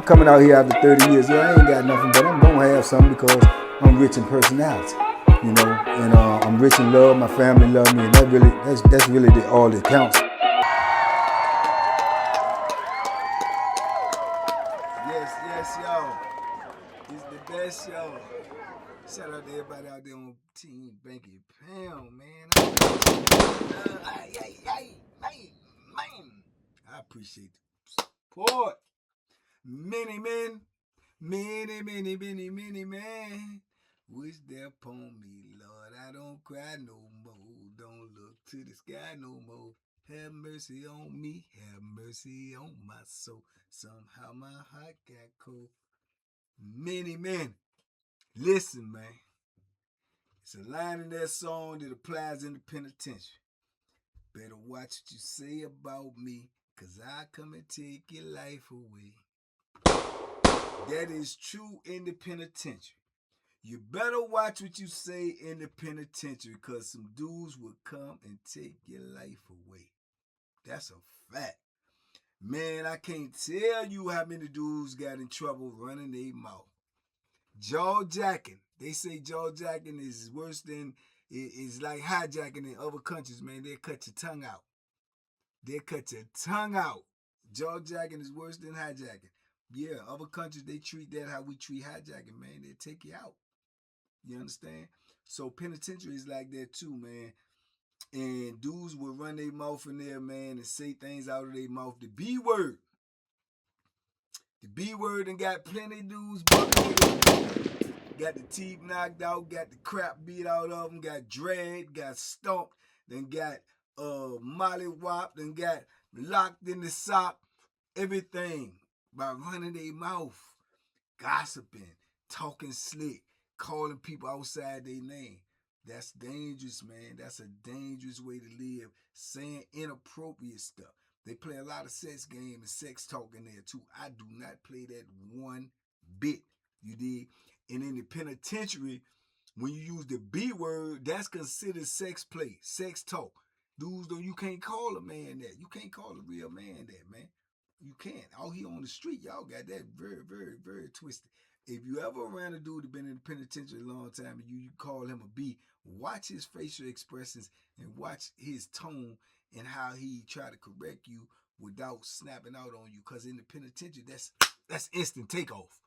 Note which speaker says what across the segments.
Speaker 1: coming out here after 30 years. Yeah, I ain't got nothing, but I'm gonna have something because I'm rich in personality, you know, and I'm rich in love. My family love me, and that's really all that counts.
Speaker 2: Yes, y'all. It's the best, y'all. Shout out to everybody out there on Team Banky Pound, man. Man. I appreciate the support. Many men, many men wish they upon me, Lord. I don't cry no more. Don't look to the sky no more. Have mercy on me. Have mercy on my soul. Somehow my heart got cold. Many men. Listen, man. It's a line in that song that applies in the penitentiary. Better watch what you say about me, 'cause I come and take your life away. That is true in the penitentiary. You better watch what you say in the penitentiary, 'cause some dudes will come and take your life away. That's a fact. Man, I can't tell you how many dudes got in trouble running their mouth. Jaw jacking. They say jaw jacking is worse than, it's like hijacking in other countries, man. They'll cut your tongue out. They'll cut your tongue out. Jaw jacking is worse than hijacking. Yeah, other countries, they treat that how we treat hijacking, man. They'll take you out. You understand? So penitentiary is like that too, man. And dudes will run their mouth in there, man, and say things out of their mouth. The B word. The B word and got plenty dudes bucking. Got the teeth knocked out, got the crap beat out of them, got dragged, got stomped, then got mollywopped, then got locked in the sock. Everything by running their mouth, gossiping, talking slick, calling people outside their name. That's dangerous, man. That's a dangerous way to live. Saying inappropriate stuff. They play a lot of sex game and sex talk in there too. I do not play that one bit. You dig? And in the penitentiary, when you use the B word, that's considered sex play, sex talk. Dudes, though, you can't call a man that. You can't call a real man that, man. You can't. Out here on the street, y'all got that very twisted. If you ever ran a dude that been in the penitentiary a long time and you call him a B, watch his facial expressions and watch his tone and how he try to correct you without snapping out on you. Because in the penitentiary, that's instant takeoff.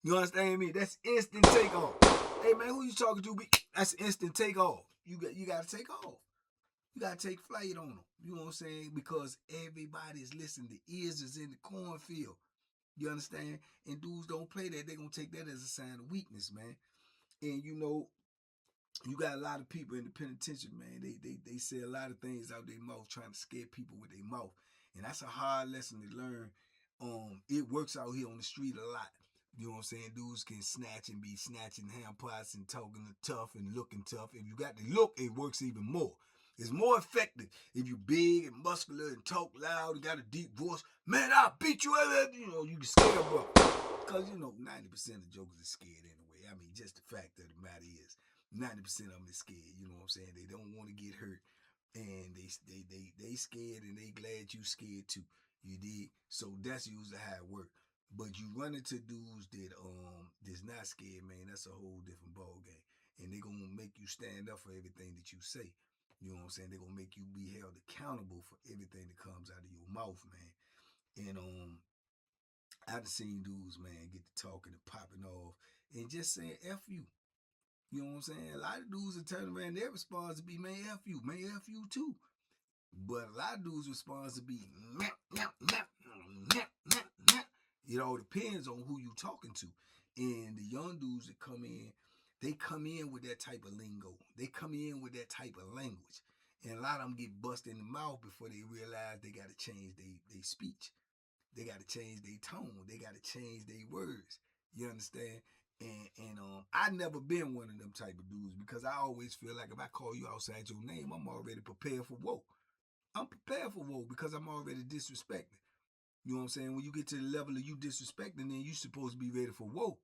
Speaker 2: You understand me? That's instant takeoff. Hey man, who you talking to? That's instant takeoff. You got to take off. You got to take flight on them. You know what I'm saying? Because everybody's listening. The ears is in the cornfield. You understand? And dudes don't play that. They're going to take that as a sign of weakness, man. And you know, you got a lot of people in the penitentiary, man. They say a lot of things out their mouth, trying to scare people with their mouth. And that's a hard lesson to learn. It works out here on the street a lot. You know what I'm saying? Dudes can snatch and be snatching hand pots and talking tough and looking tough. If you got the look, it works even more. It's more effective if you big and muscular and talk loud and got a deep voice. Man, I'll beat you. You know, you can scare bro. Because, you know, 90% of jokers are scared anyway. I mean, just the fact of the matter is 90% of them is scared. You know what I'm saying? They don't want to get hurt. And they scared and they glad you scared too. You dig? So that's usually how it works. But you run into dudes that's not scared, man, that's a whole different ball game. And they're going to make you stand up for everything that you say. You know what I'm saying? They're going to make you be held accountable for everything that comes out of your mouth, man. And I've seen dudes, man, get to talking and popping off and just saying F you. You know what I'm saying? A lot of dudes that turn around, their response to be, man, F you. Man, F you too. But a lot of dudes' response to be, it all depends on who you talking to. And the young dudes that come in, they come in with that type of lingo. They come in with that type of language. And a lot of them get busted in the mouth before they realize they got to change their speech. They got to change their tone. They got to change their words. You understand? And I never been one of them type of dudes because I always feel like if I call you outside your name, I'm already prepared for woe. I'm prepared for woe because I'm already disrespected. You know what I'm saying? When you get to the level of you disrespecting, then you supposed to be ready for woe.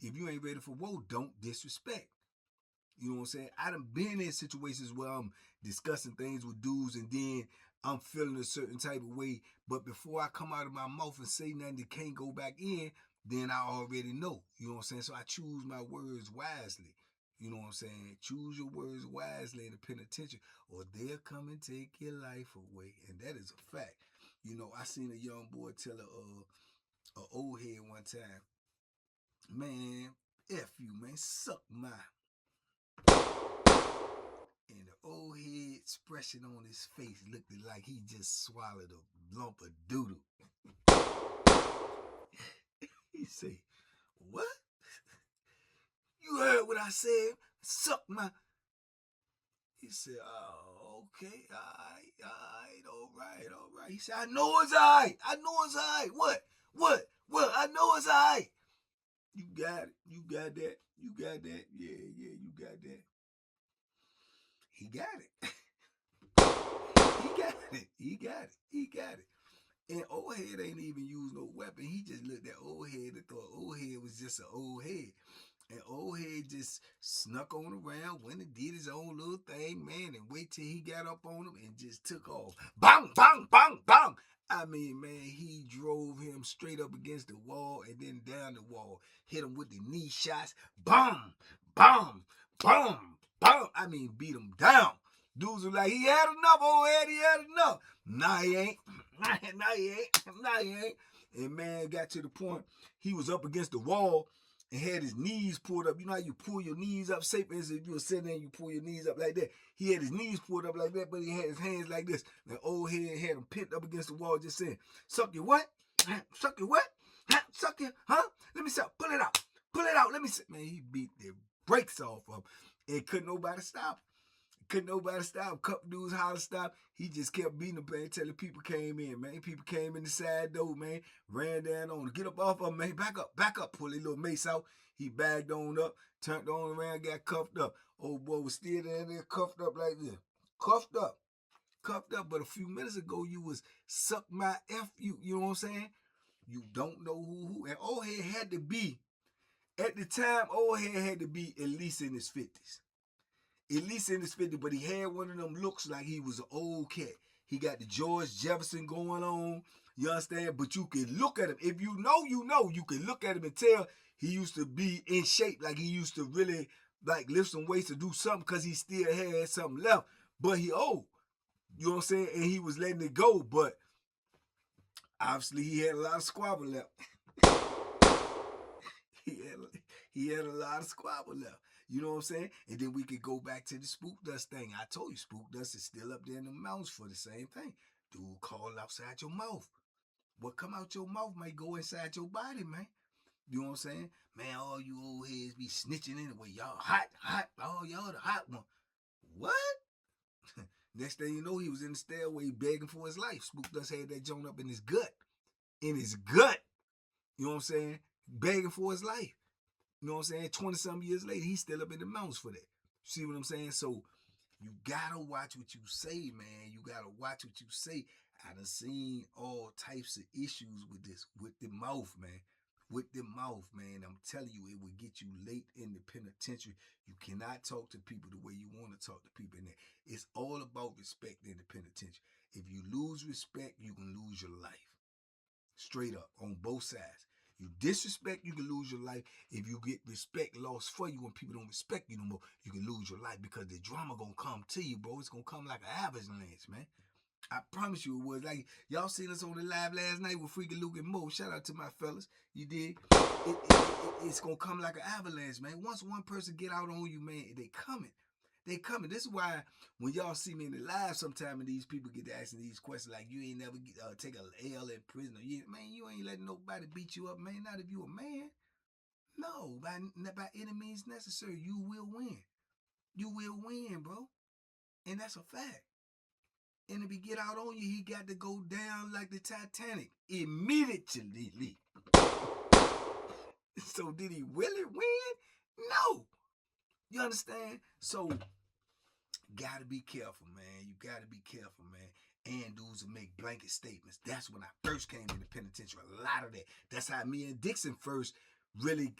Speaker 2: If you ain't ready for woe, don't disrespect. You know what I'm saying? I done been in situations where I'm discussing things with dudes and then I'm feeling a certain type of way. But before I come out of my mouth and say nothing that can't go back in, then I already know. You know what I'm saying? So I choose my words wisely. You know what I'm saying? Choose your words wisely in the penitentiary, or they'll come and take your life away. And that is a fact. You know, I seen a young boy tell a old head one time, man, F you, man, suck my. And the old head expression on his face looked like he just swallowed a lump of doodle. He say, what? You heard what I said? Suck my. He said, oh, okay, all right. He said, I know it's all right. I know it's all right. What? I know it's all right. You got it. You got that. You got that. Yeah, you got that. He got it. He got it. And old head ain't even used no weapon. He just looked at old head and thought old head was just an old head. And old head just snuck on around, went and did his own little thing, man, and wait till he got up on him and just took off. Bang, bang, bang, bang. I mean, man, he drove him straight up against the wall and then down the wall. Hit him with the knee shots. Boom, boom, boom, boom. I mean, beat him down. Dudes were like, he had enough, old head, he had enough. Nah, he ain't. Nah, he ain't. And man, got to the point, he was up against the wall and had his knees pulled up. You know how you pull your knees up? Say, for instance, if you were sitting there and you pull your knees up like that. He had his knees pulled up like that, but he had his hands like this. The old head had him pinned up against the wall just saying, suck your what? Suck your what? Suck your, huh? Let me suck. Pull it out. Pull it out. Let me see. Man, he beat the brakes off of him. And couldn't nobody stop him. Couldn't nobody stop him. Couple dudes holler stop. He just kept beating him, man, until the people came in, man. People came in the side door, man. Ran down on him. Get up off of him, man. Back up. Pull his little mace out. He bagged on up, turned on around, got cuffed up. Old boy was still there cuffed up like this. Cuffed up. But a few minutes ago, you was suck my F you. You know what I'm saying? You don't know who. And old head had to be, at the time, old head had to be at least in his 50s. At least in his 50s, but he had one of them looks like he was an old cat. He got the George Jefferson going on. You understand? But you can look at him. If you know, you know. You can look at him and tell he used to be in shape. Like he used to really like lift some weights to do something because he still had something left. But he old. You know what I'm saying? And he was letting it go. But obviously he had a lot of squabble left. he had a lot of squabble left. You know what I'm saying? And then we could go back to the spook dust thing. I told you, spook dust is still up there in the mountains for the same thing. Dude, call outside your mouth. What come out your mouth might go inside your body, man. You know what I'm saying? Man, all you old heads be snitching anyway. Y'all hot. Oh, y'all the hot one. What? Next thing you know, he was in the stairway begging for his life. Spook dust had that joint up in his gut. In his gut. You know what I'm saying? Begging for his life. You know what I'm saying? 20-something years later, he's still up in the mountains for that. See what I'm saying? So you gotta watch what you say, man. You gotta watch what you say. I done seen all types of issues with this, with the mouth, man. With the mouth, man. I'm telling you, it will get you late in the penitentiary. You cannot talk to people the way you want to talk to people in there. It's all about respect in the penitentiary. If you lose respect, you can lose your life. Straight up, on both sides. You disrespect, you can lose your life. If you get respect lost for you when people don't respect you no more, you can lose your life because the drama gonna come to you, bro. It's gonna come like an avalanche, man. I promise you it was. Like, y'all seen us on the live last night with Freaky Luke and Mo. Shout out to my fellas. You did. It's gonna come like an avalanche, man. Once one person get out on you, man, they coming. They coming. This is why when y'all see me in the live sometime and these people get to asking these questions like, you ain't never take a L in prison. Man, you ain't letting nobody beat you up, man. Not if you a man. No, by any means necessary, you will win. You will win, bro. And that's a fact. And if he get out on you, he got to go down like the Titanic immediately. So did he really win? No. You understand? So gotta be careful, man. You gotta be careful, man. And dudes will make blanket statements. That's when I first came in the penitentiary. A lot of that. That's how me and Dixon first really,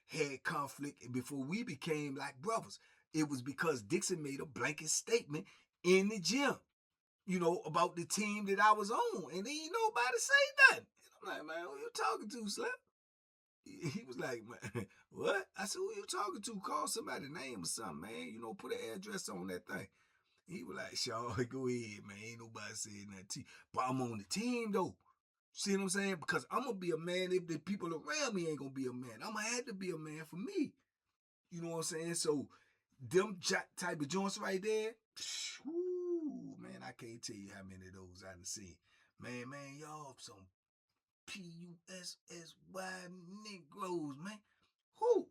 Speaker 2: had conflict before we became like brothers. it was because Dixon made a blanket statement in the gym, you know, about the team that I was on, and ain't nobody say nothing. And I'm like, man, who you talking to, Slim? He was like, man, what? I said, who you talking to? Call somebody's name or something, man. You know, put an address on that thing. He was like, Shaw, go ahead, man. Ain't nobody saying nothing to you. But I'm on the team, though. See what I'm saying? Because I'm going to be a man if the people around me ain't going to be a man. I'm going to have to be a man for me. You know what I'm saying? So, them type of joints right there, whoo, man, I can't tell you how many of those I done seen. Man, y'all some P-U-S-S-Y Negroes, man. Who?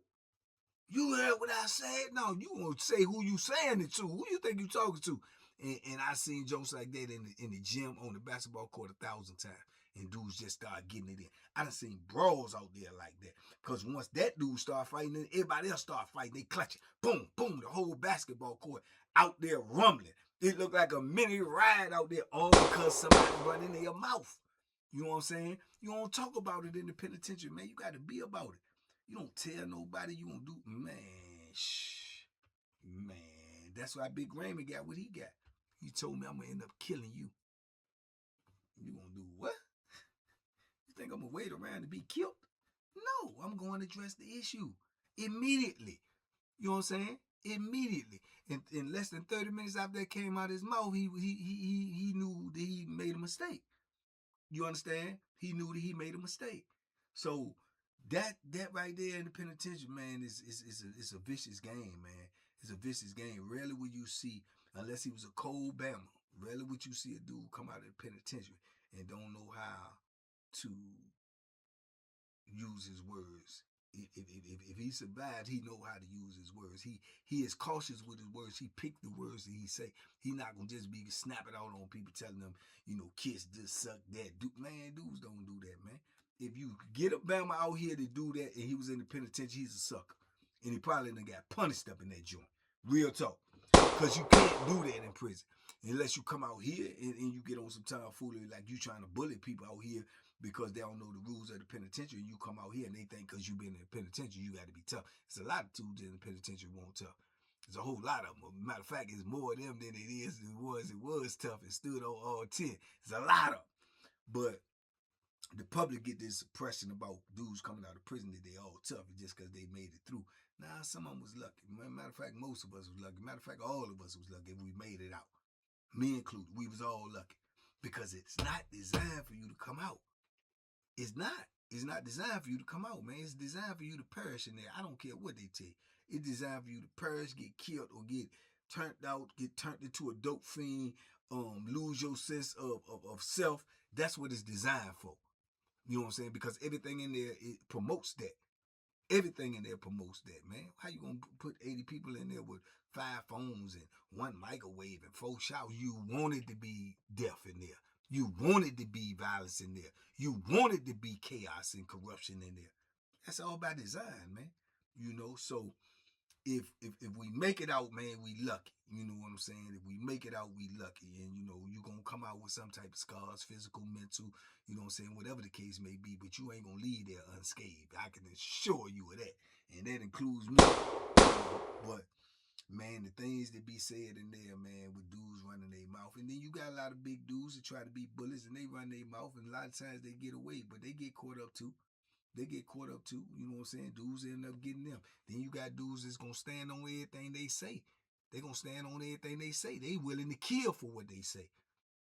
Speaker 2: You heard what I said? No, you gonna say who you saying it to. Who you think you talking to? And I seen jokes like that in the gym on the basketball court 1,000 times. And dudes just start getting it in. I done seen brawls out there like that. Because once that dude start fighting, then everybody else start fighting. They clutching. Boom, boom, the whole basketball court out there rumbling. It looked like a mini ride out there all because somebody running their mouth. You know what I'm saying? You don't talk about it in the penitentiary, man. You got to be about it. You don't tell nobody you gonna do, man. Man. That's why Big Raymond got what he got. He told me I'm gonna end up killing you. You gonna do what? You think I'm gonna wait around to be killed? No, I'm going to address the issue immediately. You know what I'm saying? Immediately. In less than 30 minutes after that came out of his mouth, he knew that he made a mistake. You understand? He knew that he made a mistake. So that right there in the penitentiary, man, is a vicious game, man. It's a vicious game. Rarely will you see, unless he was a cold Bama, rarely would you see a dude come out of the penitentiary and don't know how to use his words. If he survived, he know how to use his words. He is cautious with his words. He picked the words that he say. He not gonna just be snapping out on people, telling them, you know, kiss this, suck that. Man, dudes don't do that, man. If you get a Bama out here to do that, and he was in the penitentiary, he's a sucker, and he probably done got punished up in that joint. Real talk, because you can't do that in prison unless you come out here and you get on some tomfoolery like you trying to bully people out here because they don't know the rules of the penitentiary. You come out here and they think because you've been in the penitentiary, you got to be tough. There's a lot of dudes in the penitentiary won't tough. There's a whole lot of them. Matter of fact, it's more of them than it is the ones that was tough and stood on all 10. There's a lot of them. But the public get this impression about dudes coming out of prison that they all tough just because they made it through. Nah, some of them was lucky. Matter of fact, most of us was lucky. Matter of fact, all of us was lucky if we made it out. Me included. We was all lucky. Because it's not designed for you to come out. It's not. It's not designed for you to come out, man. It's designed for you to perish in there. I don't care what they tell you. It's designed for you to perish, get killed, or get turned out, get turned into a dope fiend, lose your sense of self. That's what it's designed for. You know what I'm saying? Because everything in there, it promotes that. Everything in there promotes that, man. How you gonna put 80 people in there with 5 phones and 1 microwave and 4 showers? You wanted to be death in there. You wanted to be violence in there. You wanted to be chaos and corruption in there. That's all by design, man. You know, so if we make it out, man, we lucky. You know what I'm saying? If we make it out, we lucky. And, you know, you're going to come out with some type of scars, physical, mental, you know what I'm saying, whatever the case may be, but you ain't going to leave there unscathed. I can assure you of that. And that includes me. But, man, the things that be said in there, man, with dudes running their mouth. And then you got a lot of big dudes that try to be bullies and they run their mouth. And a lot of times they get away, but they get caught up too. They get caught up too. You know what I'm saying? Dudes end up getting them. Then you got dudes that's going to stand on everything they say. They going to stand on everything they say. They willing to kill for what they say.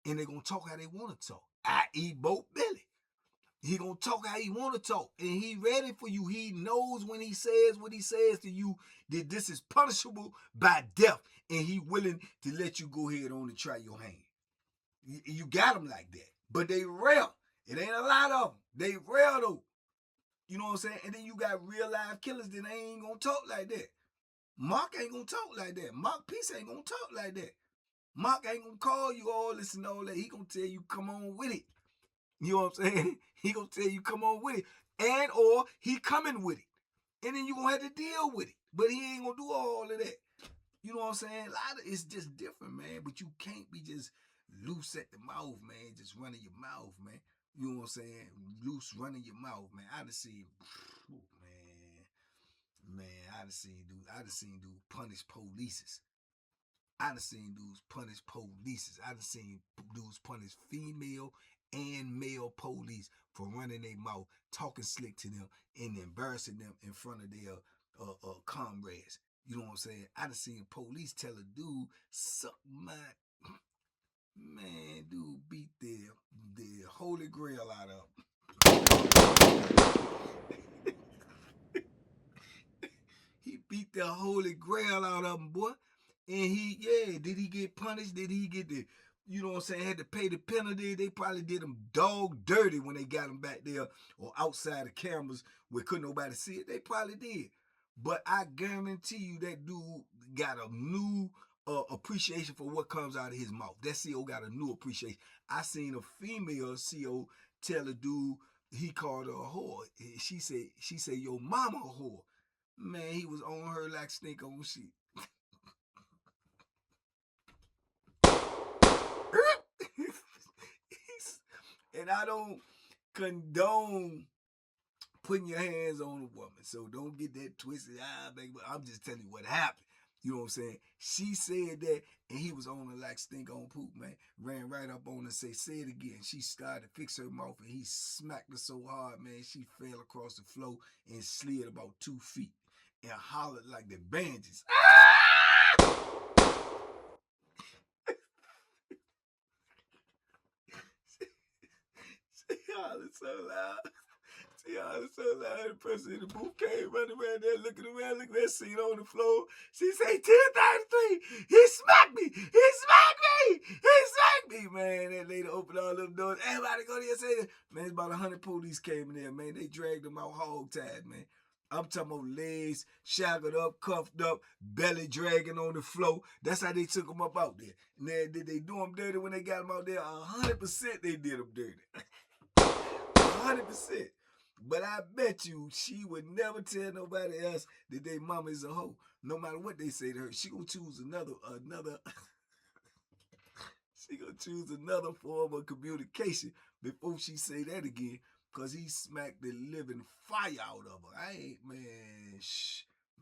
Speaker 2: And they going to talk how they want to talk. I.e. Bo Billy. He going to talk how he want to talk. And he ready for you. He knows when he says what he says to you that this is punishable by death. And he willing to let you go ahead on and try your hand. You got them like that. But they rare. It ain't a lot of them. They rare though. You know what I'm saying? And then you got real life killers that ain't gonna talk like that. Mark ain't gonna talk like that. Mark Peace ain't gonna talk like that. Mark ain't gonna call you all this and all that. He gonna tell you come on with it. You know what I'm saying? He gonna tell you come on with it. And or he coming with it. And then you gonna have to deal with it. But he ain't gonna do all of that. You know what I'm saying? It's just different, man. But you can't be just loose at the mouth, man. Just running your mouth, man. You know what I'm saying? Loose running your mouth, man. I done seen, man. Man, I done seen dudes punish polices. I done seen dudes punish polices. I done seen dudes punish female and male police for running their mouth, talking slick to them, and embarrassing them in front of their comrades. You know what I'm saying? I done seen police tell a dude, suck my man, dude beat the holy grail out of him. He beat the holy grail out of him, boy. And did he get punished? Did he get the, you know what I'm saying, had to pay the penalty? They probably did him dog dirty when they got him back there or outside the cameras where couldn't nobody see it. They probably did. But I guarantee you that dude got a new appreciation for what comes out of his mouth. That CO got a new appreciation. I seen a female CO tell a dude he called her a whore. She said, your mama a whore. Man, he was on her like stink on shit. And I don't condone putting your hands on a woman, so don't get that twisted. Baby, I'm just telling you what happened. You know what I'm saying? She said that, and he was on her like stink on poop, man. Ran right up on her and say it again. She started to fix her mouth, and he smacked her so hard, man, she fell across the floor and slid about 2 feet and hollered like the Banjis. She hollered so loud. She hollered so loud. The person in the booth came running around there, looking around, look at that scene on the floor. She said, 1033, he smacked me. He smacked me. He smacked me, man. That lady opened all them doors. Everybody go there and say that. Man, it's about 100 police came in there, man. They dragged them out hog-tied, man. I'm talking about legs shackled up, cuffed up, belly dragging on the floor. That's how they took them up out there. And then, did they do them dirty when they got them out there? 100% they did them dirty. 100%. But I bet you she would never tell nobody else that their mama is a hoe. No matter what they say to her, she gonna choose another she gonna choose another form of communication before she say that again. Cause he smacked the living fire out of her.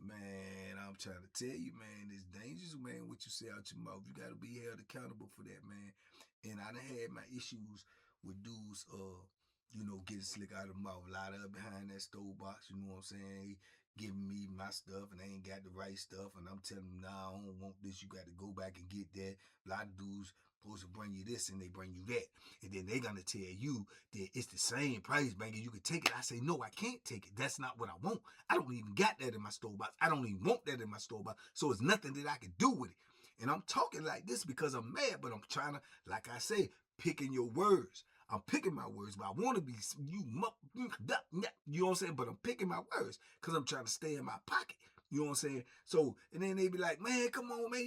Speaker 2: Man, I'm trying to tell you, man, it's dangerous, man, what you say out your mouth. You gotta be held accountable for that, man. And I done had my issues with dudes, getting slick out of the mouth. A lot of it behind that stove box, you know what I'm saying? Giving me my stuff and they ain't got the right stuff. And I'm telling them, nah, I don't want this. You got to go back and get that. A lot of dudes supposed to bring you this and they bring you that. And then they going to tell you that it's the same price, Banky. You can take it. I say, no, I can't take it. That's not what I want. I don't even got that in my stove box. I don't even want that in my stove box. So it's nothing that I can do with it. And I'm talking like this because I'm mad, but I'm trying to, like I say, picking your words. I'm picking my words, but I want to be you know what I'm saying? But I'm picking my words because I'm trying to stay in my pocket. You know what I'm saying? So, and then they be like, man, come on, man.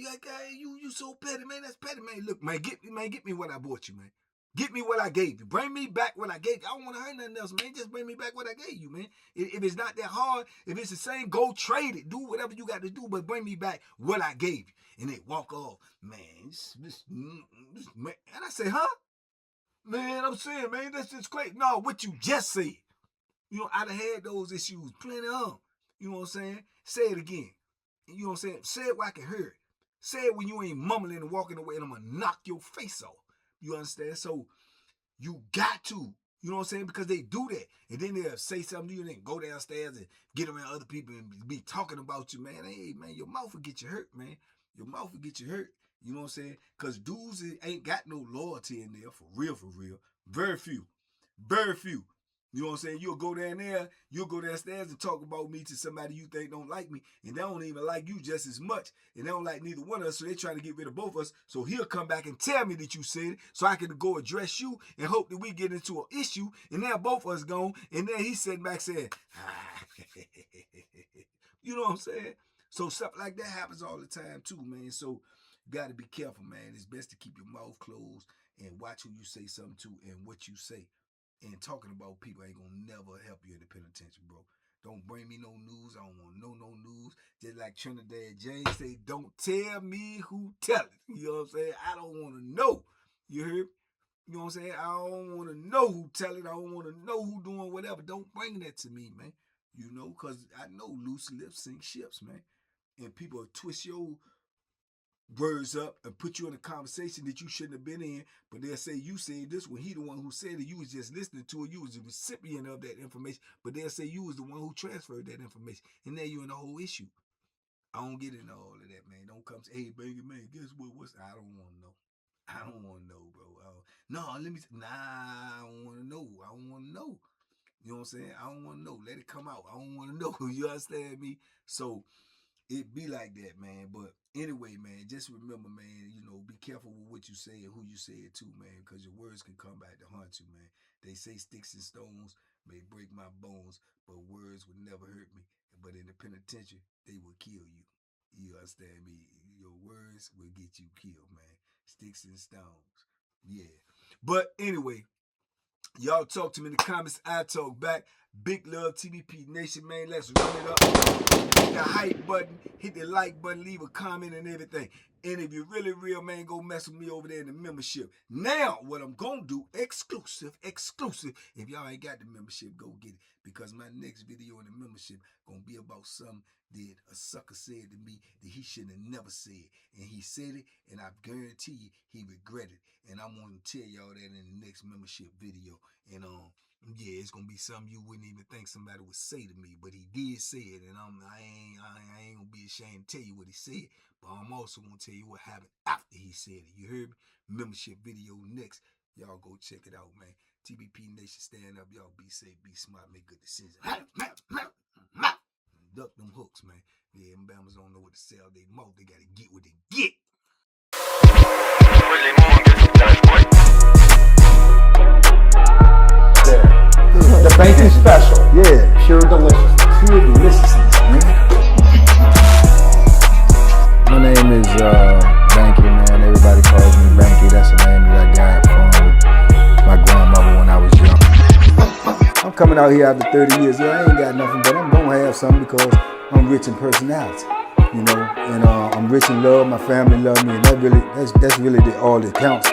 Speaker 2: You so petty, man. That's petty, man. Look, man, get me what I bought you, man. Get me what I gave you. Bring me back what I gave you. I don't want to hear nothing else, man. Just bring me back what I gave you, man. If it's not that hard, if it's the same, go trade it. Do whatever you got to do, but bring me back what I gave you. And they walk off, man, this man. And I say, huh? Man, I'm saying, man, that's just crazy. No, what you just said. You know, I done had those issues, plenty of them. You know what I'm saying? Say it again. You know what I'm saying? Say it where I can hear it. Say it when you ain't mumbling and walking away and I'm going to knock your face off. You understand? So you got to. You know what I'm saying? Because they do that. And then they'll say something to you and then go downstairs and get around other people and be talking about you, man. Hey, man, your mouth will get you hurt, man. Your mouth will get you hurt. You know what I'm saying? Because dudes ain't got no loyalty in there, for real, for real. Very few. Very few. You know what I'm saying? You'll go down there, you'll go downstairs and talk about me to somebody you think don't like me, and they don't even like you just as much, and they don't like neither one of us, so they're trying to get rid of both of us, so he'll come back and tell me that you said it, so I can go address you and hope that we get into an issue, and now both of us gone, and then he's sitting back saying, you know what I'm saying? So stuff like that happens all the time too, man, so you got to be careful, man. It's best to keep your mouth closed and watch who you say something to and what you say. And talking about people ain't gonna never help you in the penitentiary, bro. Don't bring me no news. I don't want to know no news. Just like Trinidad James say, don't tell me who tell it. You know what I'm saying? I don't want to know. You heard? You know what I'm saying? I don't want to know who tell it. I don't want to know who doing whatever. Don't bring that to me, man. You know, because I know loose lips sink ships, man. And people twist your words up and put you in a conversation that you shouldn't have been in, but they'll say you said this when he the one who said it. You was just listening to it. You was the recipient of that information, but they'll say you was the one who transferred that information, and now you're in the whole issue. I don't get into all of that, man. Don't come say, hey, baby, man, guess what? I don't want to know. I don't want to know, bro. No, let me. Nah, I don't want to know. I don't want to know. You know what I'm saying? I don't want to know. Let it come out. I don't want to know. You understand me? So it be like that, man. But anyway, man, just remember, man, you know, be careful with what you say and who you say it to, man, because your words can come back to haunt you, man. They say sticks and stones may break my bones, but words would never hurt me. But in the penitentiary, they will kill you. You understand me? Your words will get you killed, man. Sticks and stones. Yeah. But anyway, y'all talk to me in the comments. I talk back. Big love, TBP Nation, man. Let's run it up. Hit the hype button. Hit the like button. Leave a comment and everything. And if you're really real, man, go mess with me over there in the membership. Now, what I'm going to do, exclusive. If y'all ain't got the membership, go get it. Because my next video in the membership going to be about something that a sucker said to me that he should have never said. And he said it, and I guarantee you he regretted it. And I'm going to tell y'all that in the next membership video. And yeah, it's gonna be something you wouldn't even think somebody would say to me, but he did say it, and I ain't gonna be ashamed to tell you what he said. But I'm also gonna tell you what happened after he said it. You heard me? Membership video next. Y'all go check it out, man. TBP Nation, stand up. Y'all be safe, be smart, make good decisions. Duck them hooks, man. Yeah, them Bama's don't know what to sell their mouth. They gotta get what they get.
Speaker 3: The bacon special.
Speaker 1: Yeah.
Speaker 3: Pure deliciousness.
Speaker 1: Pure deliciousness, man. My name is Banky, man. Everybody calls me Banky. That's the name that I got from my grandmother when I was young. I'm coming out here after 30 years. Yeah, I ain't got nothing, but I'm gonna have something because I'm rich in personality. You know, and I'm rich in love. My family love me, and that's really all that counts.